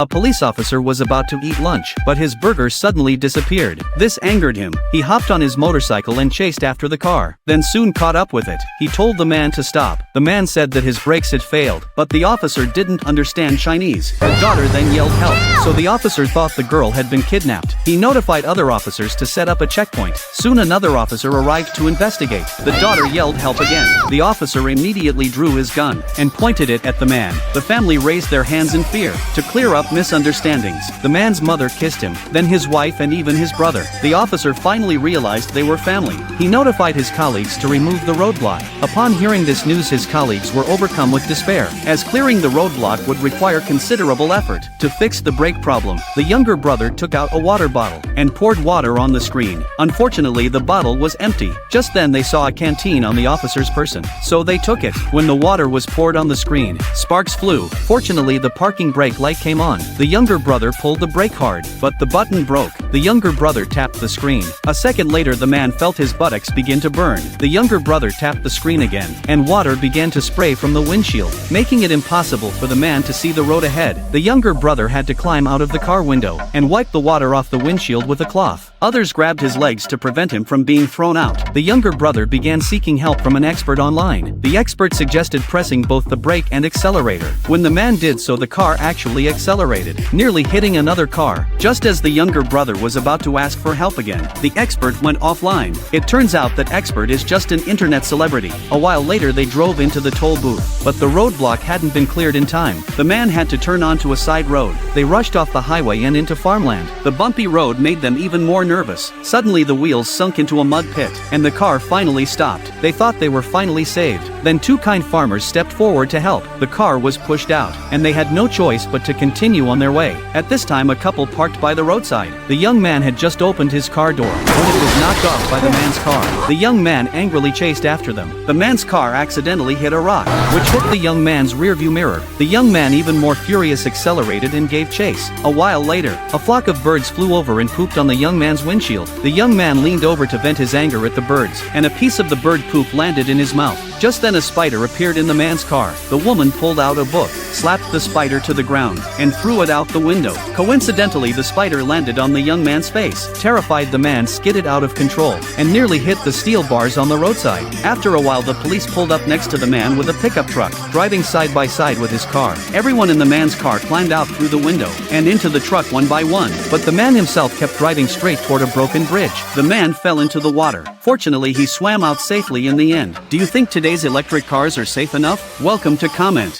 A police officer was about to eat lunch, but his burger suddenly disappeared. This angered him. He hopped on his motorcycle and chased after the car, then soon caught up with it. He told the man to stop. The man said that his brakes had failed, but the officer didn't understand Chinese. The daughter then yelled help, so the officer thought the girl had been kidnapped. He notified other officers to set up a checkpoint. Soon another officer arrived to investigate. The daughter yelled help again. The officer immediately drew his gun and pointed it at the man. The family raised their hands in fear. To clear up misunderstandings, the man's mother kissed him, then his wife and even his brother. The officer finally realized they were family. He notified his colleagues to remove the roadblock. Upon hearing this news, his colleagues were overcome with despair, as clearing the roadblock would require considerable effort. To fix the brake problem, the younger brother took out a water bottle and poured water on the screen. Unfortunately, the bottle was empty. Just then they saw a canteen on the officer's person, so they took it. When the water was poured on the screen, sparks flew. Fortunately, the parking brake light came on. The younger brother pulled the brake hard, but the button broke. The younger brother tapped the screen. A second later, the man felt his buttocks begin to burn. The younger brother tapped the screen again, and water began to spray from the windshield, making it impossible for the man to see the road ahead. The younger brother had to climb out of the car window and wipe the water off the windshield with a cloth. Others grabbed his legs to prevent him from being thrown out. The younger brother began seeking help from an expert online. The expert suggested pressing both the brake and accelerator. When the man did so, the car actually accelerated, nearly hitting another car. Just as the younger brother was about to ask for help again, the expert went offline. It turns out that expert is just an internet celebrity. A while later, they drove into the toll booth, but the roadblock hadn't been cleared in time. The man had to turn onto a side road. They rushed off the highway and into farmland. The bumpy road made them even more nervous. Suddenly the wheels sunk into a mud pit, and the car finally stopped. They thought they were finally saved. Then two kind farmers stepped forward to help. The car was pushed out, and they had no choice but to continue on their way. At this time, a couple parked by the roadside. The young man had just opened his car door when it was knocked off by the man's car. The young man angrily chased after them. The man's car accidentally hit a rock, which hit the young man's rearview mirror. The young man, even more furious, accelerated and gave chase. A while later, a flock of birds flew over and pooped on the young man's windshield. The young man leaned over to vent his anger at the birds, and a piece of the bird poop landed in his mouth. Just then a spider appeared in the man's car. The woman pulled out a book, slapped the spider to the ground, and threw it out the window. Coincidentally, the spider landed on the young man's face. Terrified, the man skidded out of control and nearly hit the steel bars on the roadside. After a while, the police pulled up next to the man with a pickup truck, driving side by side with his car. Everyone in the man's car climbed out through the window and into the truck one by one, but the man himself kept driving straight toward a broken bridge. The man fell into the water. Fortunately, he swam out safely in the end. Do you think today's electric cars are safe enough? Welcome to comment.